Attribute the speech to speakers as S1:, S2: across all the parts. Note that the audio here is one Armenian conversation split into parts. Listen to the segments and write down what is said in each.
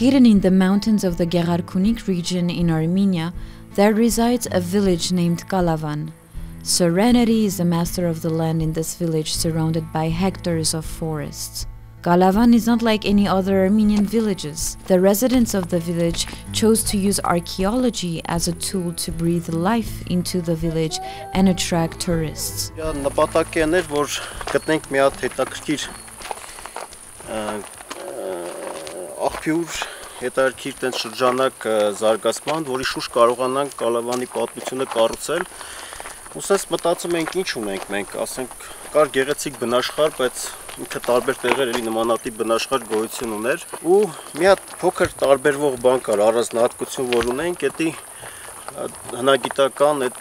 S1: Hidden in the mountains of the Gegharkunik region in Armenia, there resides a village named Kalavan. Serenity is the master of the land in this village, surrounded by hectares of forests. Kalavan is not like any other Armenian villages. The residents of the village chose to use archaeology as a tool to breathe life into the village and attract tourists.
S2: Նպատակն էր, որ գտնենք մի հատ հետաքրքիր աղբյուր, հետաքրքիր տենց շրջանակ զարգացման, որի շուրջ կարողանանք Կալավանի պատմությունը կառուցել։ Ուսես մտածում ենք ինչ ունենք մենք, ասենք կար գեղեցիկ բնաշխարհ, բայց ինքը տարբեր տեղեր էլի նմանատիպ բնաշխարհ գոյություն ուներ, ու մի հատ փոքր տարբերվող բան կար, առանձնահատկություն, որ ունենք, դա հնագիտական այդ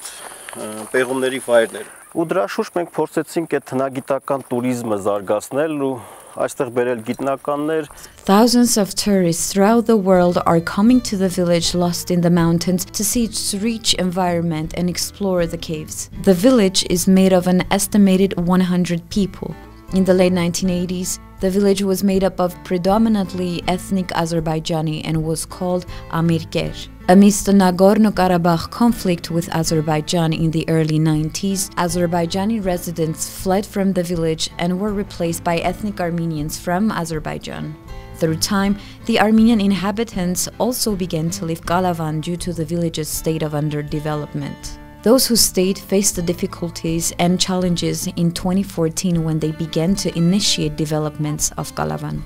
S2: պեղումների վայրներ։ Ու դրա շուրջ մենք փորձեցինք այդ հնագիտական туриզմը զարգացնել ու այստեղ բերել գիտնականներ.
S1: Thousands of tourists throughout the world are coming to the village lost in the mountains to see its rich environment and explore the caves. The village is made of an estimated 100 people. In the late 1980s, the village was made up of predominantly ethnic Azerbaijani and was called Amirker. Amidst the Nagorno-Karabakh conflict with Azerbaijan in the early 90s, Azerbaijani residents fled from the village and were replaced by ethnic Armenians from Azerbaijan. Through time, the Armenian inhabitants also began to leave Kalavan due to the village's state of underdevelopment. Those who stayed faced the difficulties and challenges in 2014 when they began to initiate developments of Kalavan.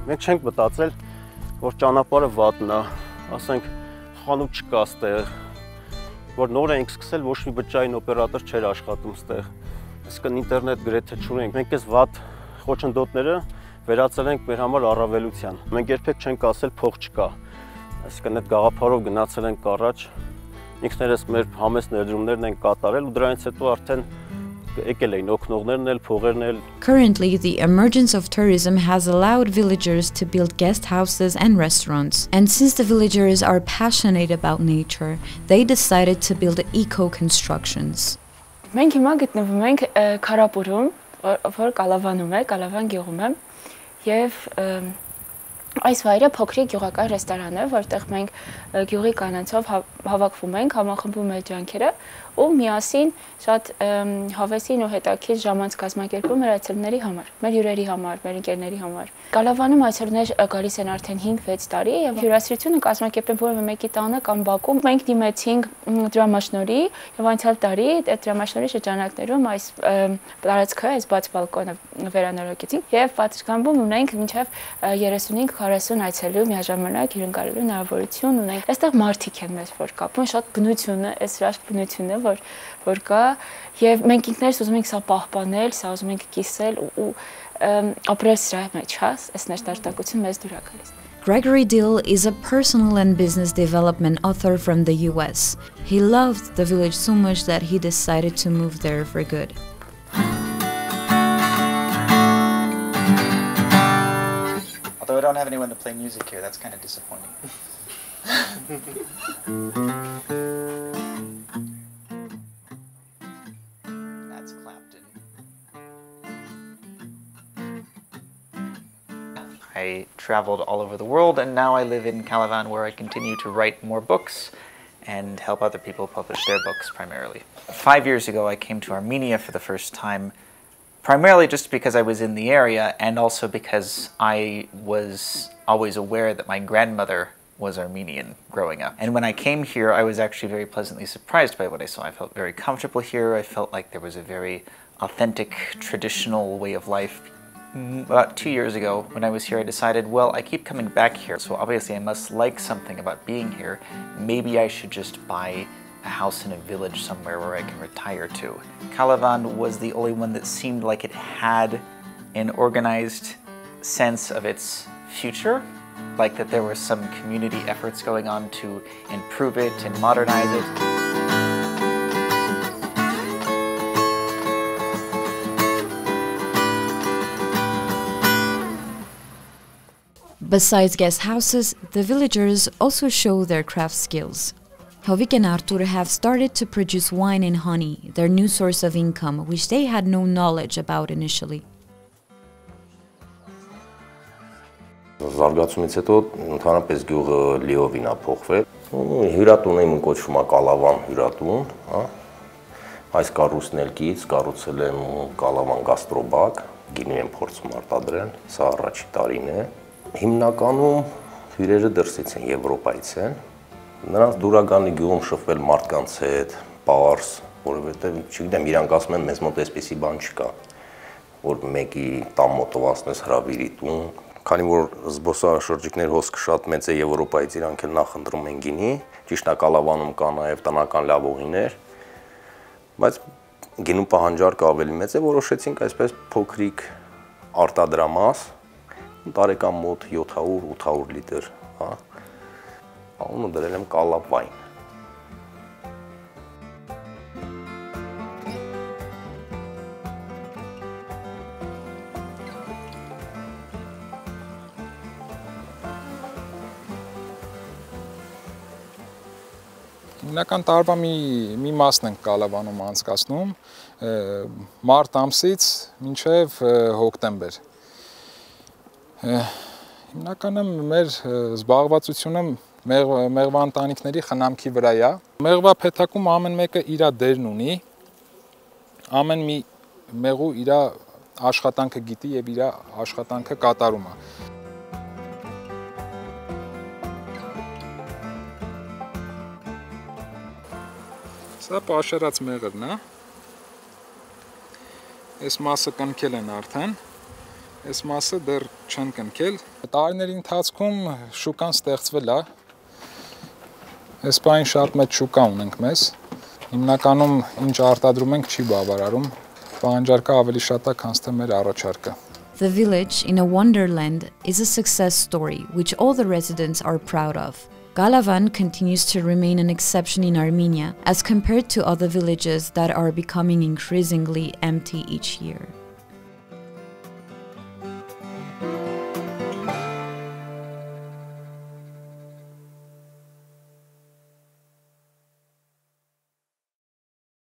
S2: Մենք չենք մտածել, որ ճանապարհը վատն է, ասենք խանութ չկա այստեղ, որ նոր ենք սկսել, ոչ մի բջջային օպերատոր չէր աշխատում այստեղ, այսինքն ինտերնետ գրեթե չունենք, մենք այս վատ խոչընդոտները վերածել ենք մեր համար առավելության, մենք երբեք չենք ասել փող չկա, այսինքն այդ գաղափարով գնացել ենք առաջ, ինքներս մեր համես ներդրումներն են կատարել ու դրանից հետո արդեն եկել էին օգնողներն էլ, փողերն էլ.
S1: Currently, the emergence of tourism has allowed villagers to build guest houses and restaurants. And since the villagers are passionate about nature, they decided to build eco-constructions.
S3: Մենք հիմա գտնվում ենք Քարապուրում, որ Կալավանում է, Կալավան գյուղում է, եւ այս վայրը փոքրիկ գյուղական ռեստորան է, որտեղ մենք գյուղի կանանցով հավաքվում ենք, համախմբում ենք ջանքերը ու միասին շատ հավեսին ու հետաքրքիր ժամանց կազմակերպում մեր այցելուների համար, մեր հյուրերի համար, մեր ընկերների համար։ Կալավանում այցելուներ գալիս են արդեն 5-6 տարի եւ հյուրասիրությունը կազմակերպել որևէ մեկի տանը կամ բակում։ Մենք դիմեցինք դրամաշնորհի եւ անցյալ տարի այդ դրամաշնորհի շրջանակներում այս տարածքը, այս բաց բալկոնը վերանորոգեցինք եւ պատշգամբում ունենք մինչեւ 35-40 այցելու միաժամանակ հյուրընկալելու հնարավորություն ունենք։ Այստեղ մարդիկ են մեզ որ կապում, շատ բնություն է, այս հրաշք բնություն է, որ կա եւ մենք ինքներս ուզում ենք սա պահպանել, սա ուզում ենք կիսել ու ապրել սրա մեջ, հա, այս ներդաշնակությունը մեզ դուր է գալիս։
S1: Gregory Dill is a personal and business development author from the US. He loved the village so much that he decided to move there for good.
S4: Although I don't have anyone to play music here, that's kind of disappointing. That's Clapton. I traveled all over the world, and now I live in Kalavan, where I continue to write more books and help other people publish their books primarily. 5 years ago, I came to Armenia for the first time, primarily just because I was in the area and also because I was always aware that my grandmother was Armenian growing up. And when I came here, I was actually very pleasantly surprised by what I saw. I felt very comfortable here. I felt like there was a very authentic, traditional way of life. About 2 years ago, when I was here, I decided, well, I keep coming back here, so obviously I must like something about being here. Maybe I should just buy a house in a village somewhere where I can retire to. Kalavan was the only one that seemed like it had an organized sense of its future, like that there were some community efforts going on to improve it and modernize it.
S1: Besides guest houses, the villagers also show their craft skills. Hovik and Artur have started to produce wine and honey, their new source of income, which they had no knowledge about initially.
S5: Զարգացումից հետո ընդհանրապես գյուղը լիովին է փոխվել։ Հյուրատունը իմ կոչվում է Կալավան հյուրատուն, հա։ Այս կառույցն էլ կից կառուցել եմ Կալավան գաստրոբակ, գինի եմ փորձում արտադրել, սա առաջի տարին է։ Հիմնականում հյուրերը դրսից են, Եվրոպայից են։ Նրանց դուրագանի գյուղում շփվել մարդկանց հետ, պարզ, որովհետև չգիտեմ, իրանք ասում են մեզ մոտ էսպիսի բան չկա, որ մեկի տան մոտովացնես հրավիրի տուն, քանի որ զբոսաշրջիկներ հոսքը շատ մեծ է Եվրոպայից, իրանք էլ նախընտրում են գինի, ճիշտ է Կալավանում կա նաև տնական լավողիներ, բայց գինու պահանջարկը ավելի մեծ է, որոշեցինք այսպես փոքրիկ արտադրամաս, տարեկան մոտ 700-800 լիտր, հա, անունը դրել եմ Կալավայն։
S6: Հիմնական տարվա մի մասն ենք Կալավանում անցկացնում, մարտ ամսից մինչև հոկտեմբեր։ Հիմնականում մեր զբաղվածությունը մեղվա ընտանիքների խնամքի վրա է։ Մեղվա փեթակում ամեն մեկը իր դերն ունի, ամեն մի մեղու իր աշխատանքը գիտի եւ իր աշխատանքը կատարում է։ Սա պաշարած մեղրն է, այս մասը կնքել են արդեն, այս մասը դեռ չեն կնքել։ Տարիների ընթացքում շուկան ստեղծվել է, այս պահին շատ մեծ շուկա ունենք մեզ, հիմնականում ինչ արտադրում ենք չի բավարարում, պահանջարկը ավելի շատ է, քան թե մեր առաջարկը։
S1: The village in a wonderland is a success story which all the residents are proud of. Kalavan continues to remain an exception in Armenia as compared to other villages that are becoming increasingly empty each year.